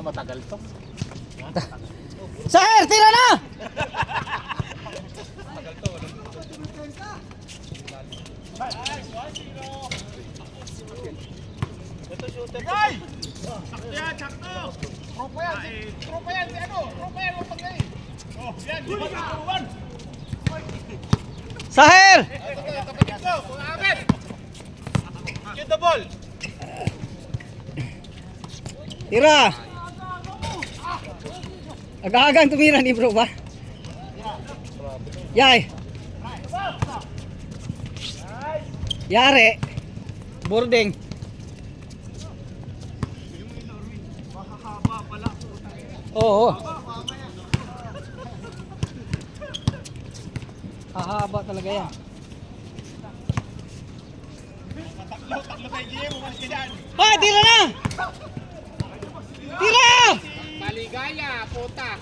matagal to. Sir, tira na! Ito shooter. Ay! Sakto yan, sakto! Tropa yan, tropa yan, tropa yan, huwag pag-gay. Oh, yan, di ba nakakuhan? Sahir! Kapatid ko, mga agad! Shoot the ball! Tira! Agagang tumira ni bro ba? Yay! Yari! Boarding! Oo. Hahaba talaga yan. Taklo kay GM, umalis ka dyan! Hoy, tira na! Tira! Maligaya, puta.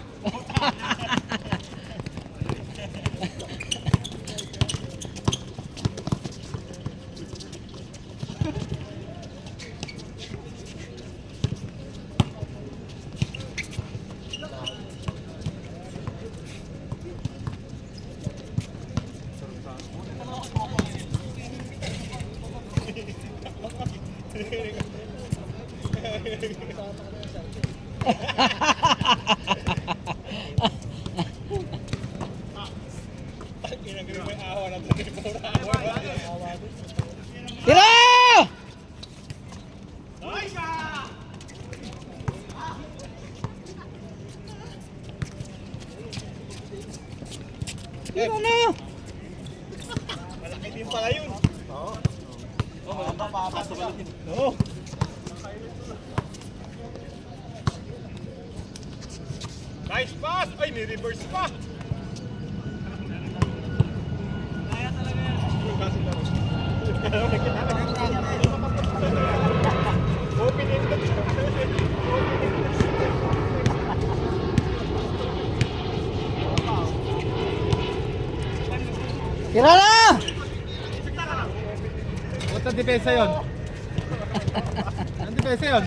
Tira! Tira na! Malaki din pala yun! Oo. Oo, mapapasok ka din. Oo. Nice pass! Ay, may reverse pa! Kaya talaga yan. Open it. Tira na! Puta depensa yun. Ang depensa yun.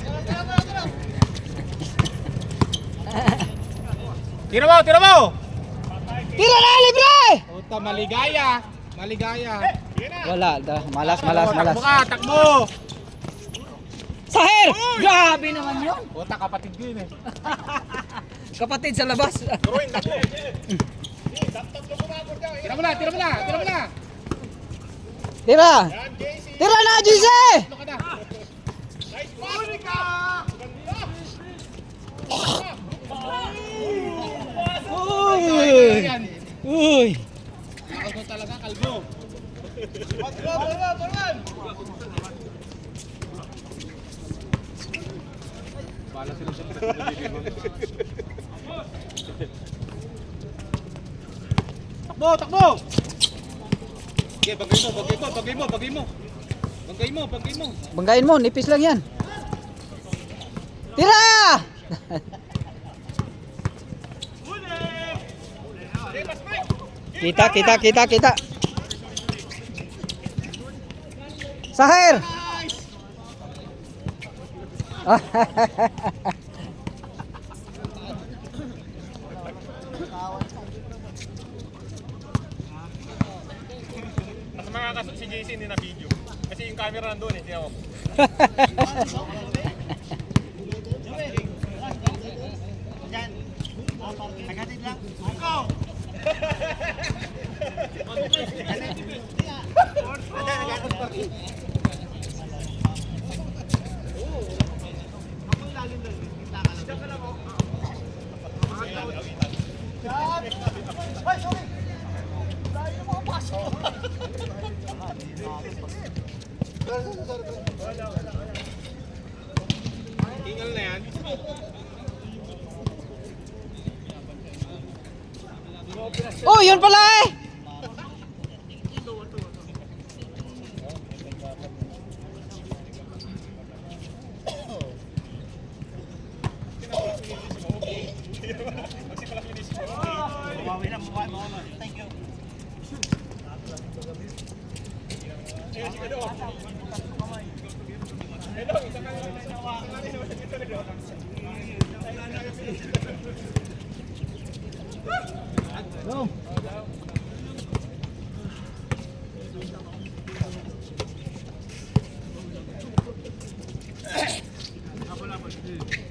Tira mo, tira mo! Tira na, libre! Puta, maligaya. Maligaya. Wala, malas. Takbo ka, takbo! Sahir! Grabe naman yun! Puta, kapatid ko yun eh. Kapatid sa labas. Turuin, takbo. Tira mo na, tira mo na, tira mo na! Tira! Yan, JC. Tira na, JC! Ano ka na? Nice pass! Unika! Uy! Yan. Uy! Kalbo talaga, kalbo. Bala sila sa Takbo, takbo! Okay, bagay mo. Banggain mo, nipis lang yan. Tira! Kita. Sahir! Mas makakasot si JC hindi na video. Kasi yung camera nandun eh, tiyan mo. Agatid lang. Go! Tingal na yan. Oh, yun pala eh! Thank you.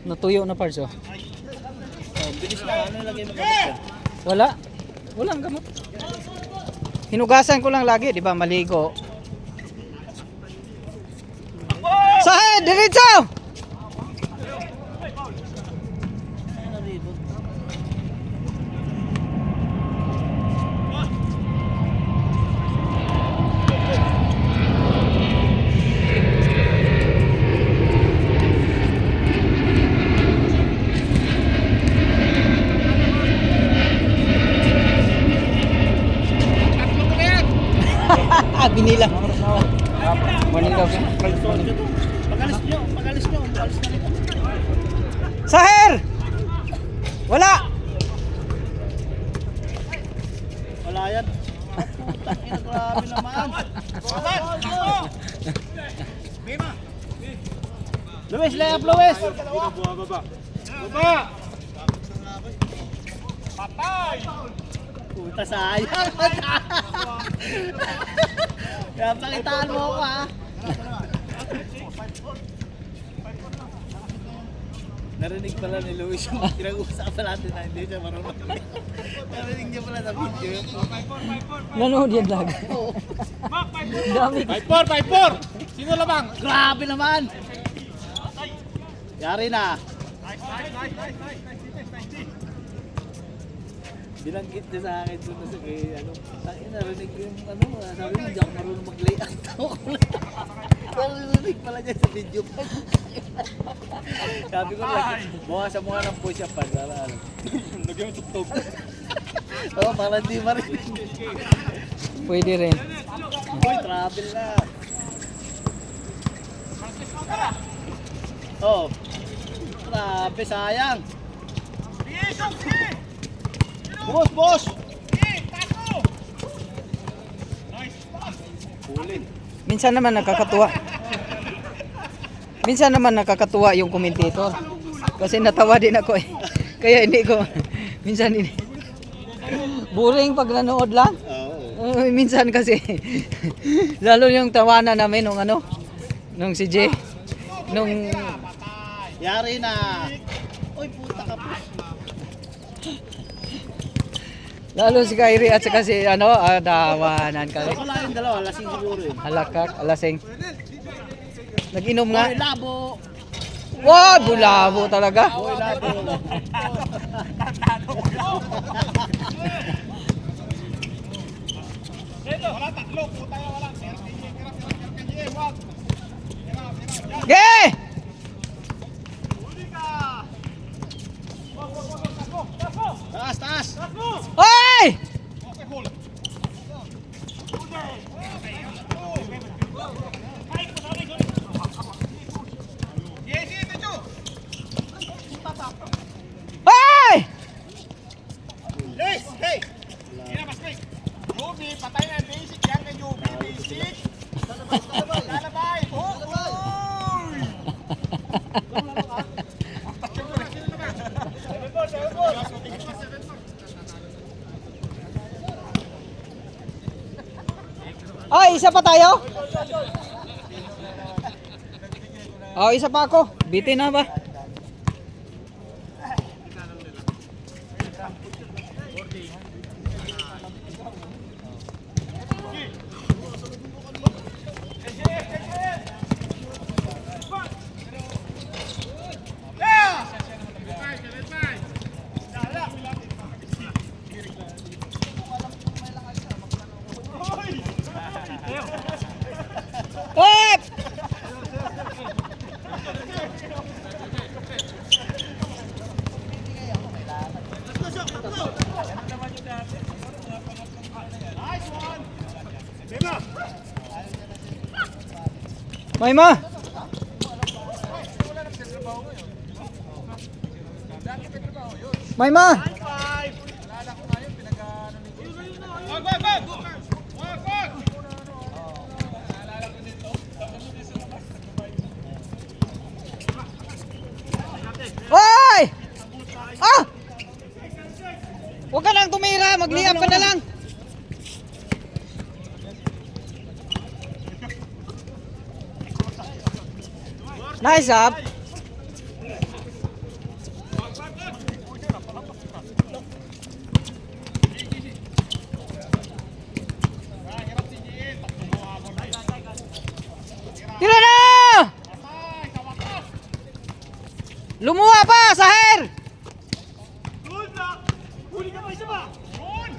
Natuyo na parts oh. Bilis na, ano lagay mo kapit? Wala. Walang gamot. Hinugasan ko lang lagi, di ba? Maligo. Sahid, diretso! Binilang. Manilaw. Pagalis nyo, pagalis na rin. Sahir! Wala! Wala yan. Tangina, grabe naman. Luis, layup Luis. Baba. Baba. Patay! Puta sayang. Kaya pakitaan mo ako ha. Narinig pala ni Luis yung pinag-uusapan natin na hindi siya marunong. Narinig niya pala sa video. Nanood yan lag. Dami. 5-4. Sino labang? Grabe naman! Yari na. Binanggit niya sa akin doon sa kay ano. Tangin narinig ko yung ano, sabi mo hindi ako marunong mag-layout. Narinig pala niya sa video. Sabi ko lang, bukas sa mukha ng push-up pa. Para ano. Lagyan mo tugtog. Oo, para hindi marinig. Pwede rin. Uy, travel na. Oh. Grabe, sayang. Boss, boss. Pulin. Minsan naman nakakatuwa. Minsan naman nakakatuwa yung commentator. Kasi natawa din ako eh. Kaya hindi ko minsan hindi. Boring pag nanood lang. Oo. Minsan kasi lalo yung tawanan namin nung ano nung si Jay nung Yari na. Uy, puta ka po. lalo si Kyrie at saka si ano tawanan kami. Wala yung dalawa, lasing siguro yun. Halakak, alasing. Nag-inom nga. Uy, labo. Wow, bulabo talaga. Uy, labo. Ge! Taas, taas. Hoy! Hoy! Yes, hey. Yubi, patay na ang basic yan kay Yubi, basic. Lalabay. Uy! Ay, isa pa tayo? Oh, isa pa ako. Bitin na ba? Hop! Mayma! Mayma! Hoy! Ah! Huwag ka nang tumira, mag-liap ka na lang. Nice up. Lumuha pa, Saher! Good na. Huli ka pa, isa ba? Good.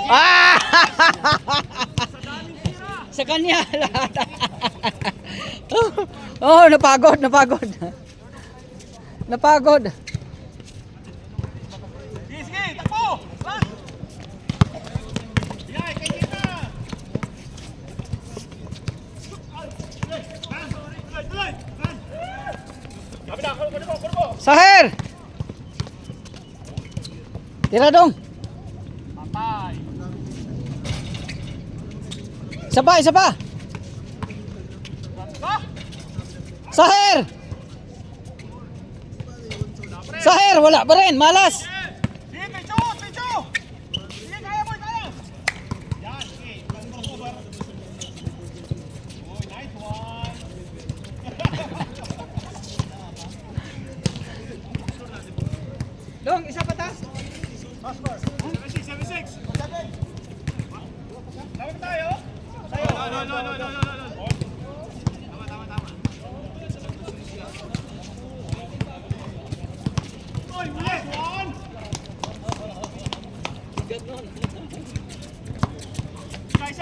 Ah! Sa kanya lahat. Oh, napagod. Napagod. Sige, takbo. Run. Biyay, kay kita. Tuloy. Run. Sabi na, kurbo. Saher! Tira dong. Patay. Isa pa. Saher! Saher, wala pa rin. Malas. Sige, Picho. Sige, kaya mo, kaya. Yan, sige. Crossover. Oh, nice one. Dong, isa pa tas. 76. Tama ba tayo? No. Tama. Oy, nice one.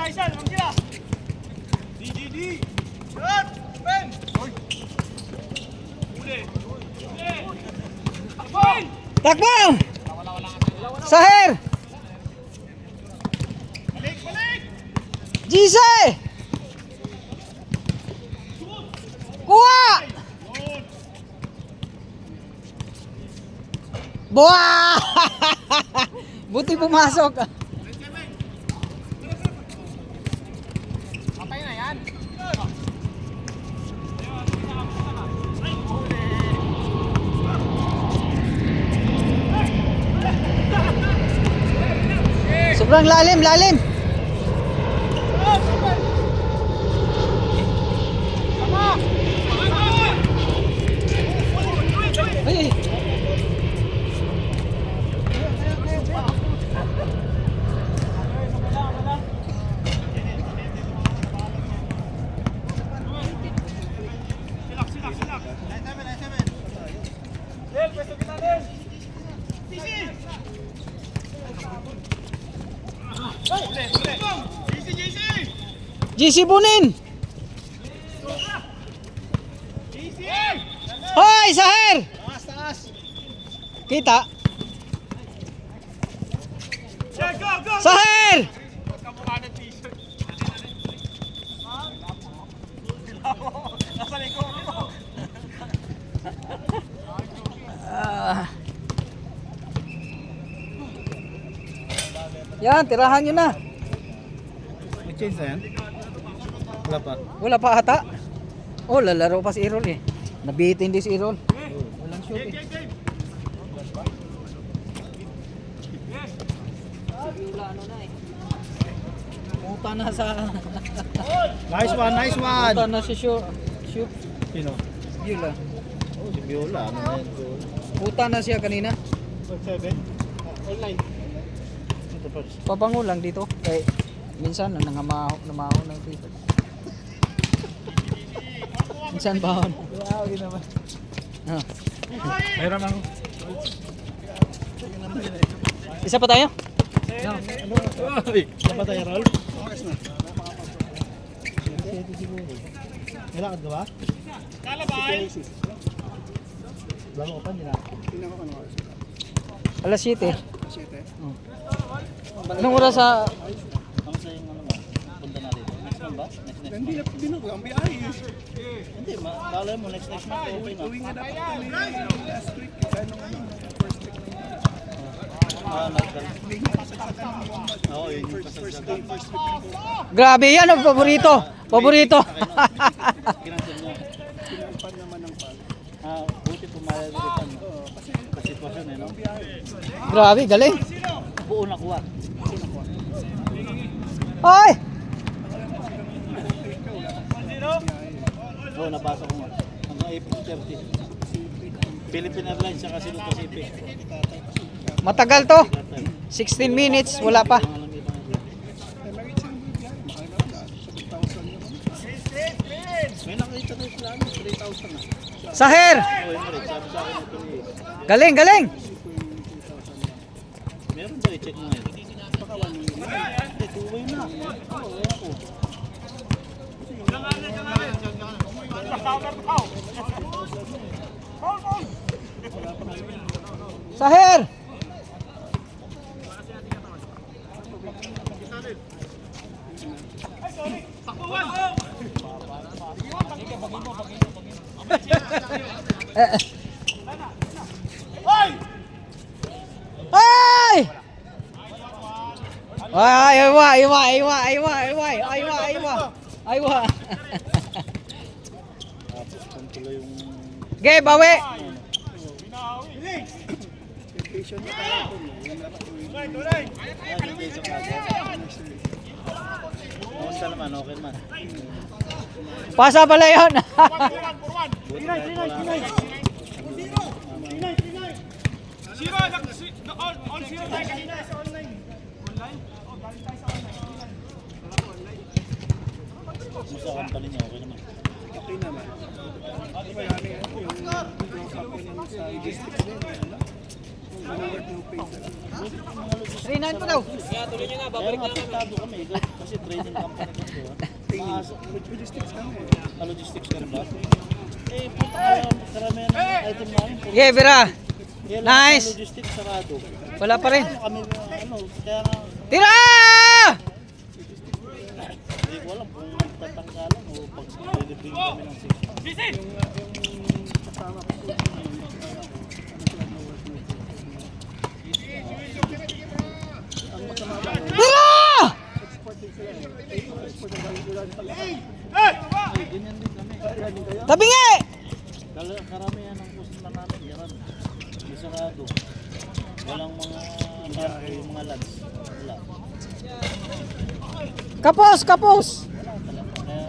Isa, lamang sila. D. Shot! Ben! Uli! Ben! Takbo! Saher! Balik! Jise! Kuha! Yun! Buha! Buti pumasok. Patay na yan. Sobrang lalim. Ay. Silak. Del, pwesto kita, Del. JC! JC Bunin! JC! Hoy, Saher! Taas! Kita. Yeah, go! Saher! Kamukha ng t-shirt. Nasa likod mo. Yan, tirahan nyo na. May change na yan? Wala pa. Wala pa ata. Oh, lalaro pa si Errol eh. Nabitin din si Errol. Walang shoot eh. Game. Puta na sa... Nice one! Puta na si shoot. Sino? Yula. Oh, si Viola. Ano na yun? Puta na siya kanina. 7? Online. Ito first. Pabango lang dito. Kaya minsan namaho ng dito. Minsan bahon. Wow, yun naman. Ah. Mayroon ako. Isa pa tayo? Isa pa tayo, Rol? Nilakad ka ba? Kalabay! Bago ka pa, nilakad. Alas 7. Anong oras sa... Ano sa yung ano ba? Punta na dito. Next month ba? Next Hindi na po, ang biyahe. Hindi, kala mo next month okay na. Uwing na dapat kami last week. Ano first week ng Oo, yun yung pasagsagan. Grabe yan, ang paborito. Paborito. Kinansel niya. pinagpan naman ng pal. Buti pumayag ulit ano. Sa sitwasyon eh, no? Grabe, galing. Buo nakuha. Hoy! Oo, nabasa ko nga. Hanggang April 30. Philippine Airlines sa Cebu Pacific. Matagal to. 16 minutes, wala pa. Yung alam ibang Eh, mag-itchang biyahe. Mahal na wala. 7,000 naman. Saher! Oo, yung rin. Sabi sa akin ito eh. Galing, galing! Meron ba i-check mo ngayon? Hindi, two-way na. Oo, wala ko. Saher! Hoy! Ay! Ay, aywa, aywa, aywa, aywa, aywa, aywa, aywa, aywa. Tapos kung tuloy yung... Ge, bawi! Tuloy! Ah, hindi sa kaso. Kamusta naman? Okay naman. Pasa pala yun. Buti kahit wala ka. Zero, all zero tayo kanina sa online. Online? Oh, galing tayo sa online. Kumusta ang company niya? Okay naman. Okay naman. Marami yung company sa logistics din. Work no pay talaga. 3-9 pa daw. Kaya nga apektado kami. Kasi training company ko. Diba? Logistics kami. Logistics ka rin ba? Eh, puta kaya karamihan ng item namin. Ge, Vera. Kaya lahat Nice. ng logistics sarado. Wala pa rin. Ano kami, kaya nga, Tira! hindi ko alam kung tatanggalan o pag delivery kami ng 6. Busy! Yung kasama ko po, ang masama ba, Tira! export din sila eh. Export na galing sila ng Palawan. Hey! Ay, ganyan din kami. Kaya din kayo? Tabingi! Karamihan ng customer namin, yan. Yung sarado. Walang mga cargo, yung mga lads. Wala. Kapos, kapos! Wala talaga. Kaya,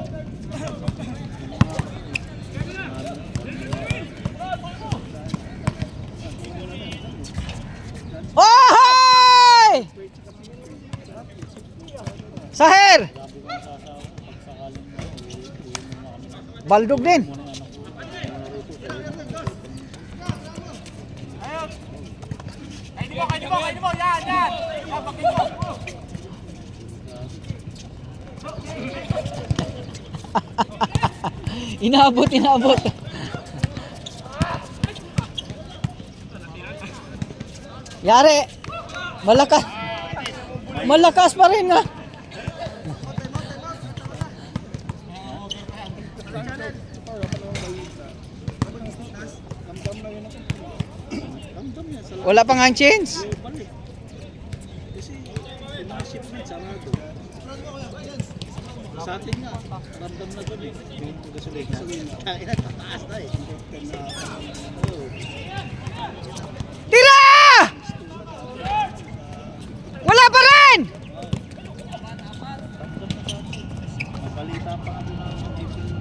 Ohoy! Saher! sabi ko sa asawa, pag sakaling uwi muna kami. Baldog din. Muna yung anak ko. Kainin mo, kainin mo, kainin mo! Yan, yan! Yan, bakit mo! Inaabot, inaabot. Yari. Malakas. Malakas pa rin nga. Ramdam yan sa Wala pang ang change. balik. Kasi yung mga shipment sarado. Sa atin nga, ramdam na doon eh. Yung gasolina. Kaya na, tataas na eh. Oo. Tira! Wala pa rin! Mabalita pa nga doon ang shipping.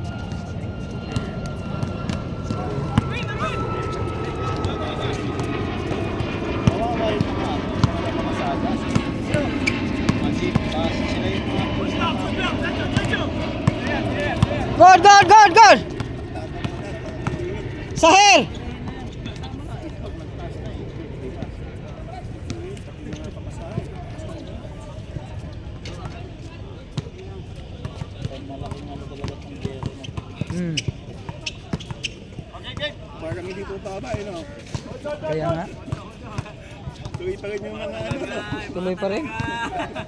Kawawa yung mga masada. Mga jeep, sila yung mga pulis na Good, good, good, good! Sahel! malaking ano talaga ng gero. Hmm, Parang hindi po baba eh no? kaya nga. Tuloy pa rin yung mga ano. Tuloy pa rin.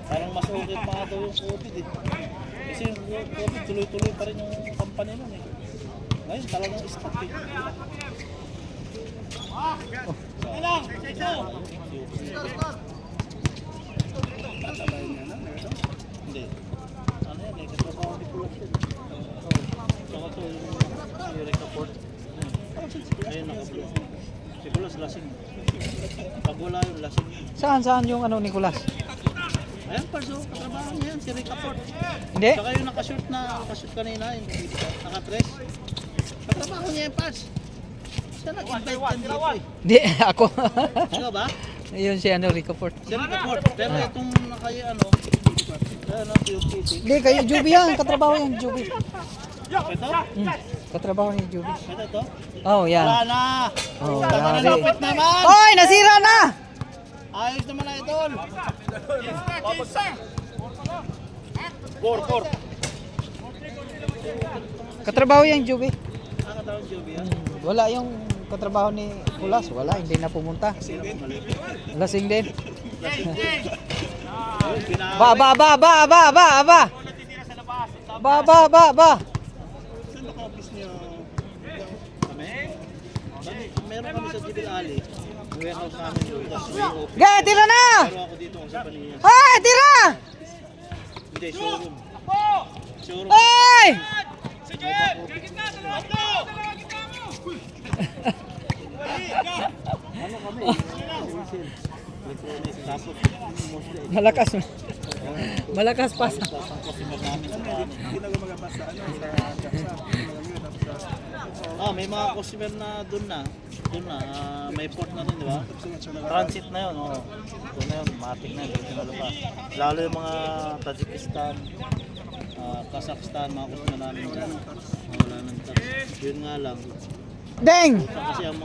Parang mas okay pa nga daw yung COVID eh. Kasi yung COVID tuloy-tuloy pa rin yung company nun eh. Ngayon talagang stop eh. Tatabayin niya na. Hindi. Ano yan eh, katrabaho ni Pulas yun. Saka to yung si Recaport. Ayun nakablog. Si Pulas lasing. Pag wala yung lasing. Saan, saan yung ano, Nicolas? Ayan parso, katrabaho niya yan, si Recaport. Hindi? Saka yung nakashoot kanina, yung naka-dress. Katrabaho niya yung Pars. Siya nag-invite yan dito eh. Hindi, ako. Ikaw ba? Ayun si ano, Ricoport. Si Recaport. Pero itong nakaya ano, PUPC. Hindi, kayo Juby yan. Katrabaho yan, Juby. Ito? Katrabaho ni Juby. Ito? Oh, yan. Wala na! Oh, Tama na, yari. lapit naman! Oy, nasira na! Ayos naman na idol! Katrabaho yan, Juby. Nakatawag Joby ah. Wala yung katrabaho ni Kulas. Wala, hindi na pumunta. Lasing din. Ba. Saan baka office niyo? Kami? Meron kami sa Jibil Ali. Warehouse namin doon. Tapos may office. Ge, tira na! Pero ako dito kung sa Paniyas. Ay, tira! Hindi, showroom. Showroom. Ay! Ano kami? Wholesale. Electronics. Tapos, mostly, Malakas. Malakas pa. ang customer namin sa bahay. May mga customer na doon na. May port na doon, di ba? Transit na yun, oh. Doon na yun, matik na yun, pinalabas. Lalo yung mga Tajikistan, Kazakhstan, mga customer namin dyan. Wala ng tax. Yun nga lang. Deng! Kasi yung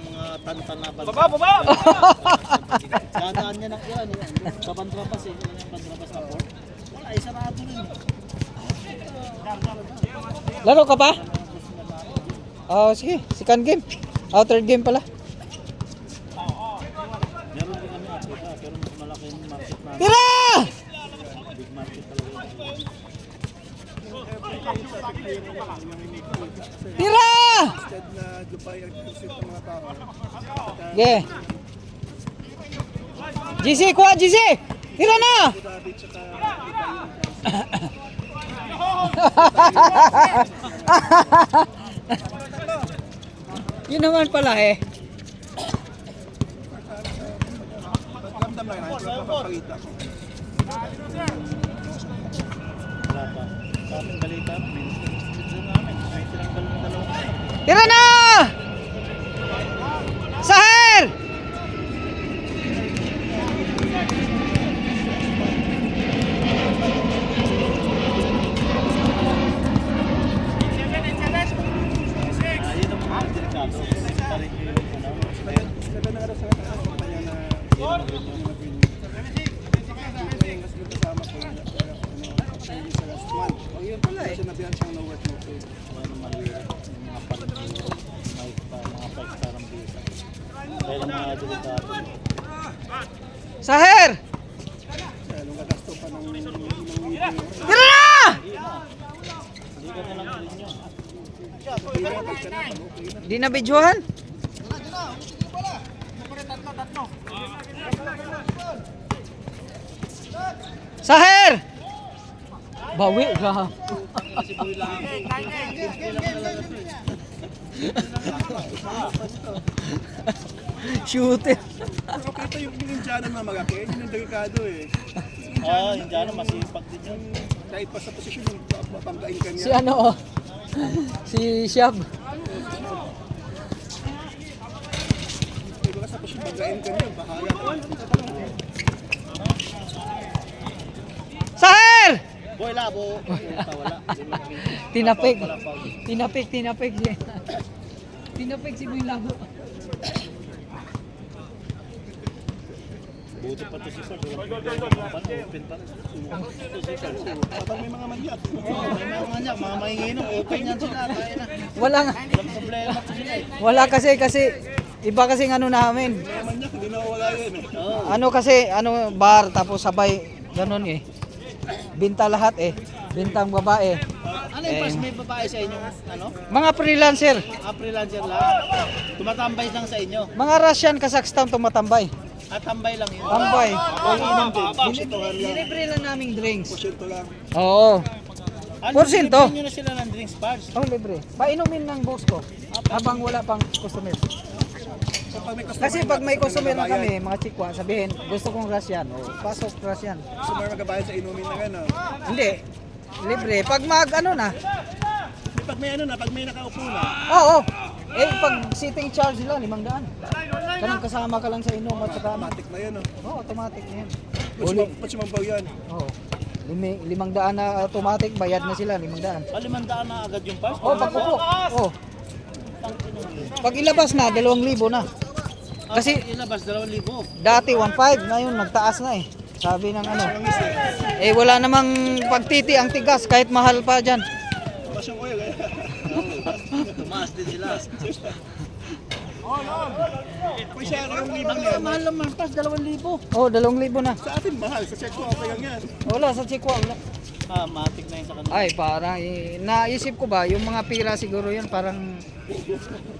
mga tantan na pag... Baba! Dadaan niya ng ilan, sa Bandrapas eh. Yung Bandrapas na port. Wala, isarado rin. Laro ka pa? Oh, sige. Second game. Oh, third game pala. Meron din kami Africa, pero mas malaki yung market namin. Tira! Big market talaga. Tira! Ge. GC, kuha GC! Tira na! Yun naman pala eh. Wala pa. Sa aming balita, may namin. May tinanggal ng dalawa. Tira na! Sahir! Yun ang mga delikado. Parin nyo yung ano, malirap. Yung mga parin nyo. Mga 5-star ang bisa. Kaya lang mga delikado. Sahir! Tira na! Hindi ka na lang rin nyo. Di na videohan? Sahir! Bawi ka. Kasi boy lang ako. Shooter. Pero kita yung Indiano na magaki, yun yung delikado eh. Yung dyan, masipag din yun. Kahit pa sa posisyon yung mapanggain ka niya. Si ano oh. Si Shab. Diba ka sa posisyon panggain ka niya, bahala ka. Sahir! Boy labo. Wala. Tinapik. Tinapik siya. Tinapik si Boy Labo. Buti pa to si Sir. Open pa. Kapag may mga manyak. May mga manyak, mga mahinginom. Open yan sila. Kaya na. Walang Walang problema to sila eh. wala kasi iba kasi ano namin. Mga manyak, hindi na wala yun eh. Ano kasi bar tapos sabay ganun eh. Binta lahat eh. Bintang babae. Ano yung pas may babae sa inyo? Ano? Mga freelancer. Freelancer lang. Tumatambay lang sa inyo. Mga Russian, Kazakhstan tumatambay. At tambay lang yun. Tambay. Libre lang naming drinks. Porsyento lang. Oo. Ano, Porsyento? libre nyo na sila ng drinks bars. Oh, libre. Painumin ng boss ko. Habang wala pang customer. So, pag may customer, Kasi pag may customer na kami, mga chikwa, sabihin, gusto kong Russian. O, pasok Russian. customer magabayad sa inumin na gano'n. Hindi. Libre. Pag Pag may ano na, pag may nakaupo na. Oo. Eh, pag sitting charge nila, 500. Kanang kasama ka lang sa inom at saka Matik na yun oh. Oo, automatic na yan. Pag sumampaw yan. Oo. 500 na automatic, bayad na sila, 500. 500 na agad yung pass? Oh, pagkuko. Oh. Pag ilabas na, 2,000 na. Kasi ilabas 2,000. dati 1,500, ngayon nagtaas na eh. Sabi ng ano. Eh wala namang pagtiti ang tigas kahit mahal pa diyan. Tumaas din sila. Kung siya ang libang yan. Mahal naman pass 2,000. Oh, 2,000 na. Sa atin mahal. Sa check ko okay lang yan. Wala sa Chikwa, wala. Matik na yun sa kanila. Ay, parang naisip ko ba, yung mga pira siguro yan, parang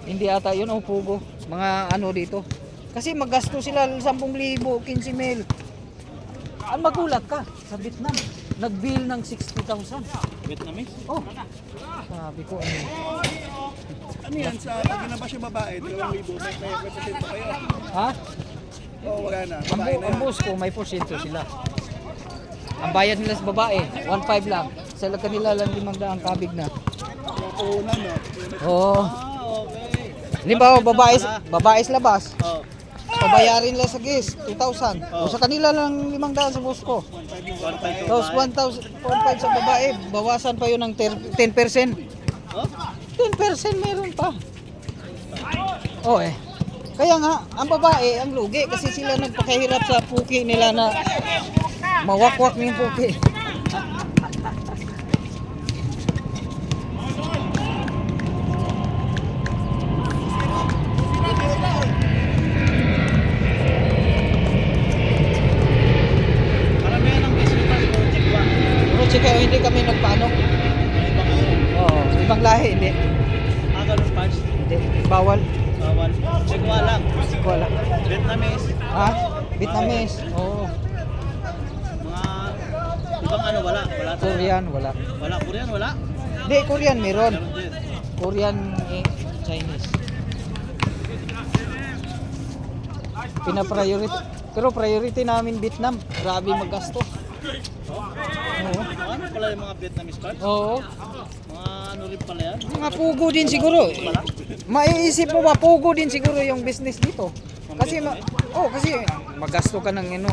hindi ata yun, o pugo. Mga ano dito. Kasi maggasto sila 10,000, 15,000. Ang magulat ka sa Vietnam. Nag-bill ng 60,000. Vietnamese? Oh. Sabi ko ano. Ano yan? Sa pag ginabas yung babae, 2,000. May represento kayo. Ha? Oo, wala na. Ang, Babae na ang yan. boss ko may porsyento sila. Ang bayad nila sa babae, 1,500 lang. Sa kanila lang 500 kabig na. Puhunan, no? Oo. Okay. Halimbawa, babae sa labas. Oh, Pabayarin lang sa guest, 2,000. O sa kanila lang 500 sa boss ko. 1,500 Tapos 1,500 sa babae, bawasan pa yun ng 10%. Oh? 10% meron pa. Oh eh. Kaya nga, ang babae, ang lugi kasi sila nagpakahirap sa puki nila na mawakwak ng puki. Karamihan ng business pass ko, check one. Pero chika, hindi kami nagpaano. Ibang ano? Oo, ibang lahi, hindi. Ganun pass. Hindi, bawal. Bawal. Check one lang. Wala. Vietnamese. Ha? Vietnamese? Oo. Mga ibang ano, wala. Wala to. Korean, wala. Wala. Korean, wala. Hindi, Korean meron. Meron din. Korean, Chinese. Pina-priority. Pero priority namin Vietnam. Grabe maggasto. Oo. Ano pala yung mga Vietnamese pass? Oo. Mga ano rin pala yan? Mga pugo din siguro. Maiisip mo ba pugo din siguro yung business dito? Kasi kasi maggasto ka ng ano.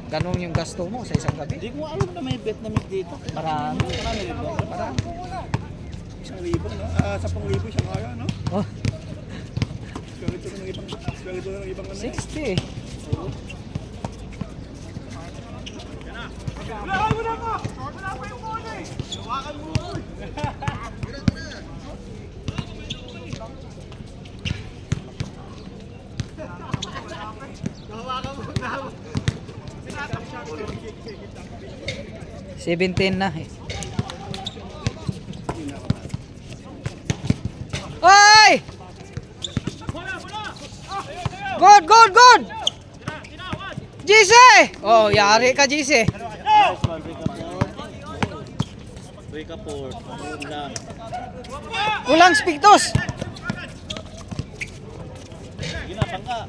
Ganun yung gasto mo sa isang gabi. Hindi ko alam na may Vietnamese dito. Marami. Marami rin ba? Marami. 1,000, no? 10,000 isang araw, no? Oh, Sweldo ng ibang ano. 60. $17 na eh. Oy! Good, good, good! GC! Oh, yari ka GC. Nice one, Rika Port. Yun lang. Kulang spiktos. Ginapang ka.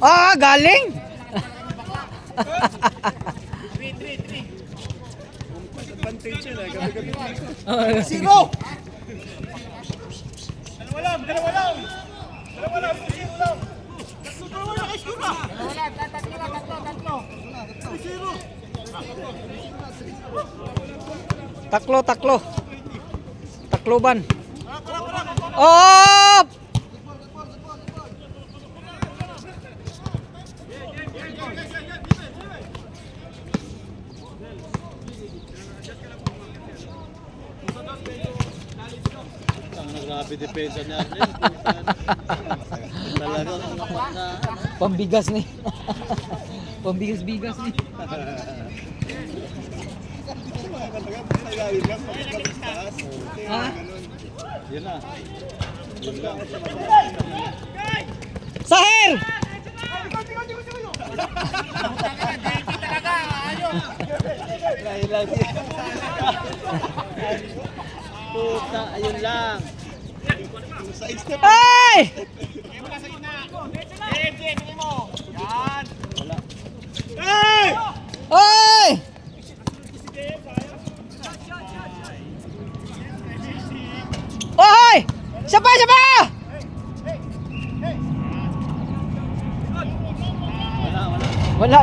Ah, galing. Advantage yun, eh. Gabi-gabi. Zero. Dalawa lang. Zero lang. Taklo. Takloban. Oh! Ang nagrabe depensa niya rin. Talaga ang napaka. Pambigas ni. Pambigas-bigas ni. Tagalin lang. Pagkakalas. Ha? Yun na. Yun lang. Sahir! Dahil lang siya. Puta, ayun lang. Hey! Wala. Oy! Oy! Siapa? Wala. Wala.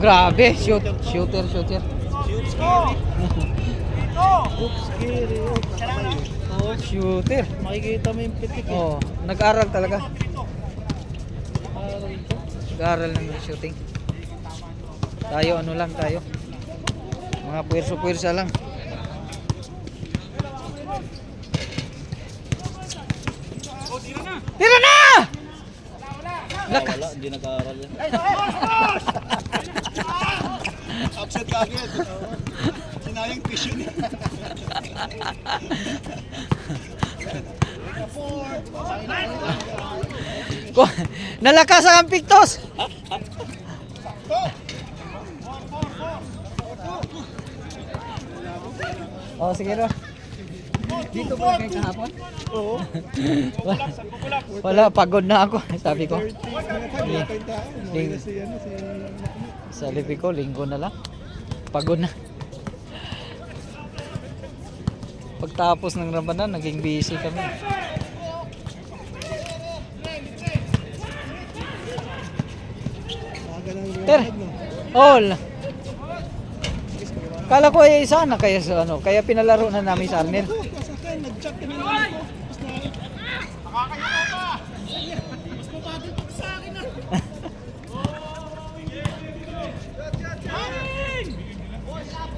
Grabe, shooter. Shoots scary. Oh, Shooter. makikita mo yung pitik eh. Oh, nag-aral talaga. Aral ko. Nag-aral ng shooting. Tayo ano lang tayo. Mga puwerso-puwersa lang. Tira na! Lakas. Wala, hindi nag-aaral yan. Upset ka agad. Sinayang vision niya. Nalakas ang Pictos. Oh, sige ro. Dito ba kayo kahapon? Oo. Wala, pagod na ako. Sabi ko. Sabi ko, linggo na lang. Pagod na. Pagtapos ng Ramadan, naging busy kami. Ter, all. Kala ko ay isa na kaya sa ano, kaya pinalaro na namin sa Arnel.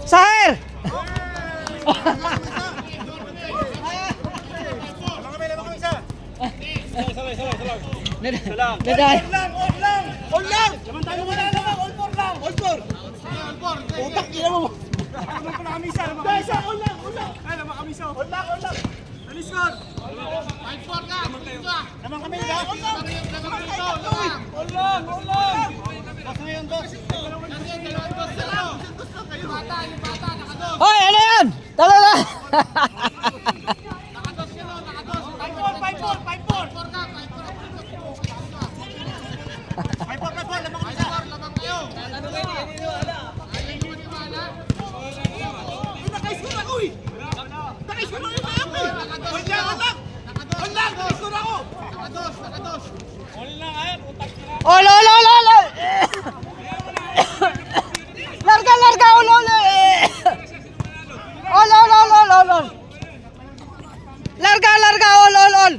Sahir! Naday. All lang! Wala naman, all four lang! All four! Utak, ina mo! Guys, all lang! Ay, naman kami sa. All lang! Alis ko! 5-4 ka! Naman kami ka! All lang! All lang! Basta ngayon, boss! Hoy, ano yan? Tala na! 5-4! Naman kami sa. Naka-score ako eh! Naka-score ako eh! All lang! Naka-score ako! Ol, ol, ol, ol, ol! Larga, larga, ol, ol! Ol, ol, ol, ol, ol, ol! Larga, larga, ol, ol, ol!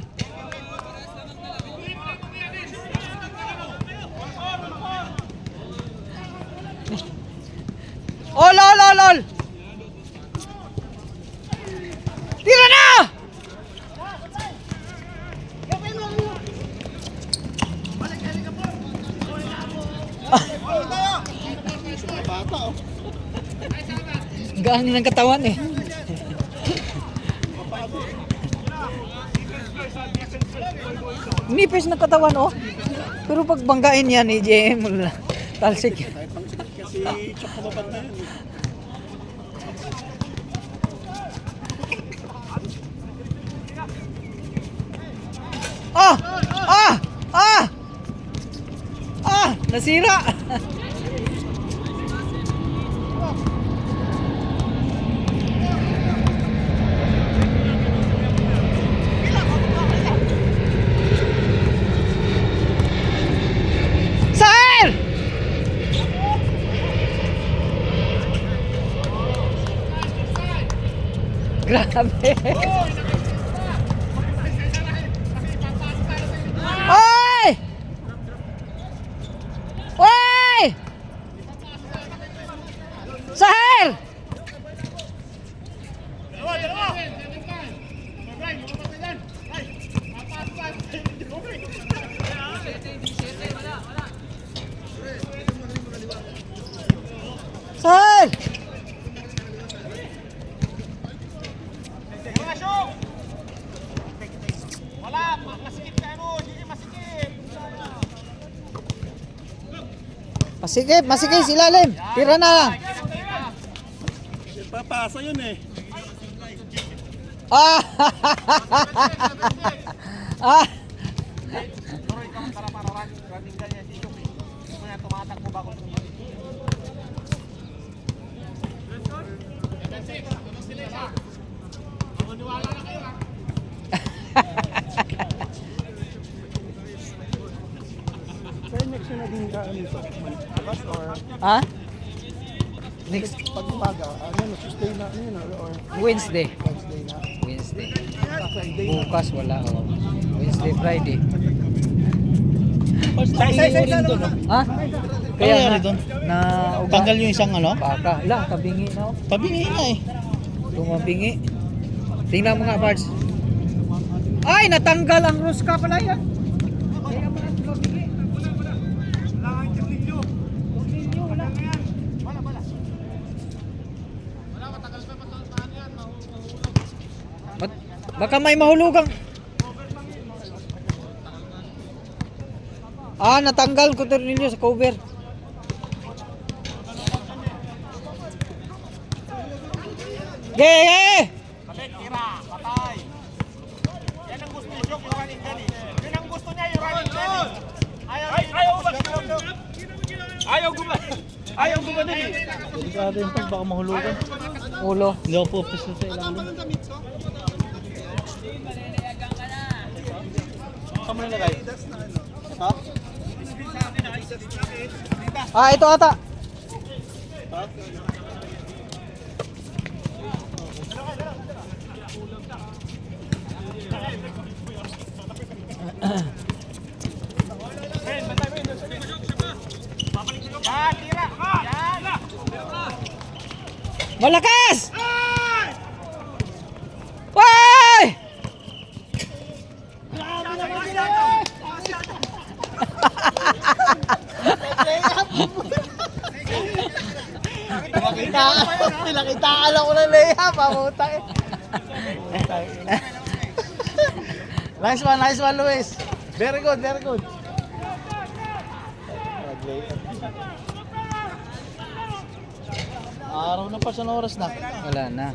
Ol, ol, ol, ol! Tira na! Bata oh! Gaan ng katawan eh. Nipis na katawan oh. Pero pag banggain yan ni JM, talsik. Kasi chok na mapad na yun. Ah! Ah! Ah! Ah! Nasira! Sahir! Grabe! Oy! Oy! Sahir! Sahir! Wala! Masikip ka mo! Hindi masikip! Masikip, masikip sila Lim. Tira na lang. Papasa yun eh! Ah! Ah! Sa'yo next na naging ka ano ito? Labas or Ah? Next Pag umaga, Tuesday na, or Wednesday. Wednesday na. Wednesday. Friday na. Bukas wala. Oh. Wednesday, Friday. Isa doon. Ha? Kaya Kaya nangyari nga, doon? na uga. Tanggal yung isang ano? Baka. Ila, tabingi na. Oh. Tabingi nga eh. Tumabingi. Tingnan mo nga, Bards. Ay, natanggal ang ruska pala yan. Kaya mo na tumabingi. Baka may mahulugang. Natanggal ko to ninyo sa cover. Ge! Balik, tira, patay. Yan ang gusto ni Jok, yung running gun eh. Yun ang gusto niya, yung running gun eh. Ayaw gumawa. Ayaw gumawa din eh. Delikado yung pag baka mahulugan. Ulo. Hindi ako po pisto sa ilalim. Saan mo nilagay? Ito? Ito ata. Yan, tira. Yan. Malakas! Why! Pinakitaan ako ng layup, pamutang eh. Nice one, Luis. Very good, very good. Araw na pa sa oras na. Wala na.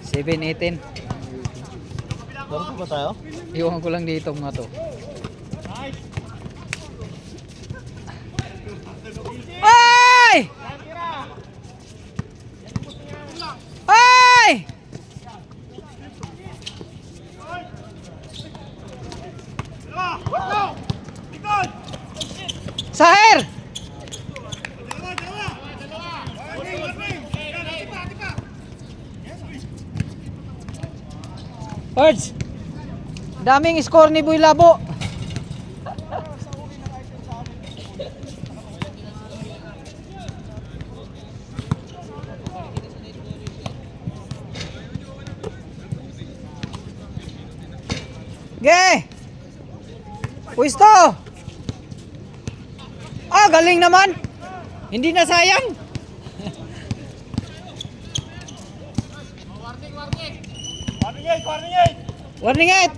7:18. Laro pa ba tayo? Iwan ko lang dito mga to. Ay! Ay! Sahir! Birds! Daming score ni Boy Labo. Ge! Pwisto! Galing naman! Hindi na sayang! Warning 8!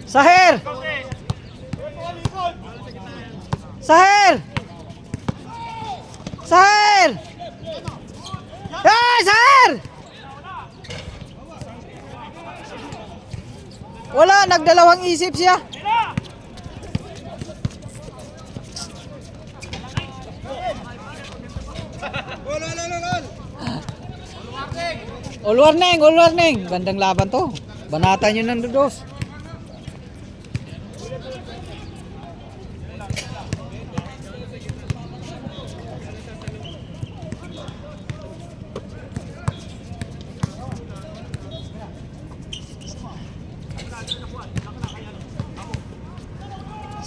Sahir! Sahir! Sahir! Hey, Sahir! Wala, nagdalawang isip siya. All warning, all warning. Gandang laban to. Banatan yun ng dos.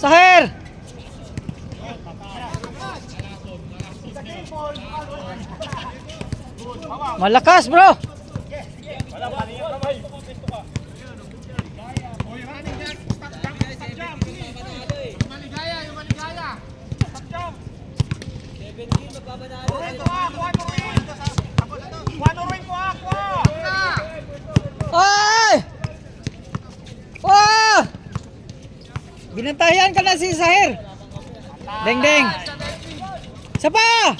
Sahir! Malakas, bro! Ay! Wow! Binantayan ka na si Sahir. Deng deng. Sapa!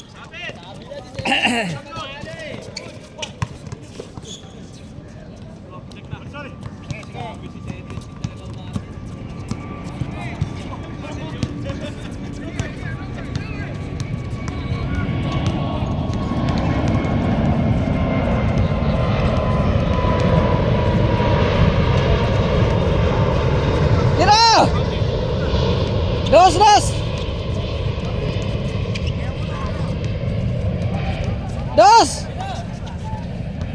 Lakas!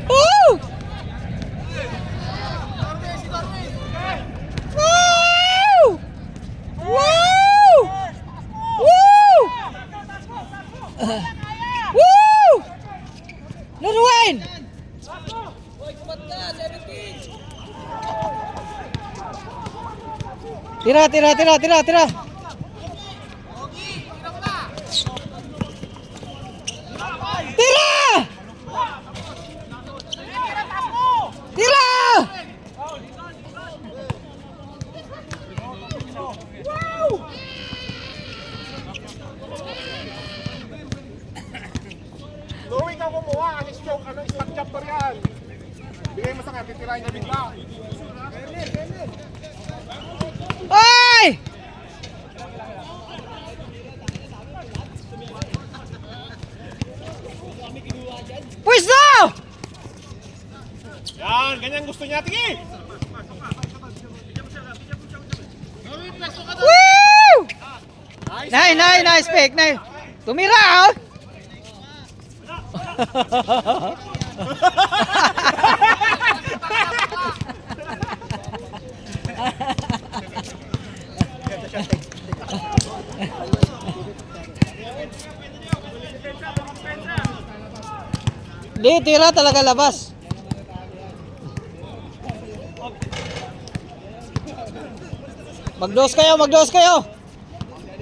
Woo! Woo! Woo! Woo! Woo! Lurwain! Tira, tira, tira, tira, tira. Tira! Tira! Louie ka kumuha, ano stroke, ano spot jumper yan. Bigay mo sa kanya, titirahin niya bigla. Ay! Pwesto! Yan, ganyan gusto niya, tingin! Woo! Nay, nay, nice pick, nay. Tumira, oh. Di, tira talaga labas. Magdos kayo, magdos kayo.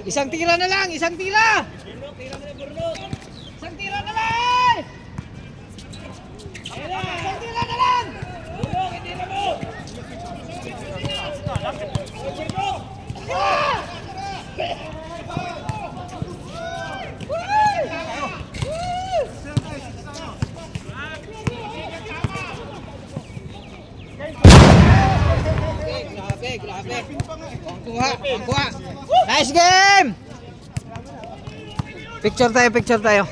Isang tira na lang, isang tira. Isang tira na lang. Isang tira na lang. Grabe, grabe. Ang kuha, ang kuha. Nice game! Picture tayo, picture tayo.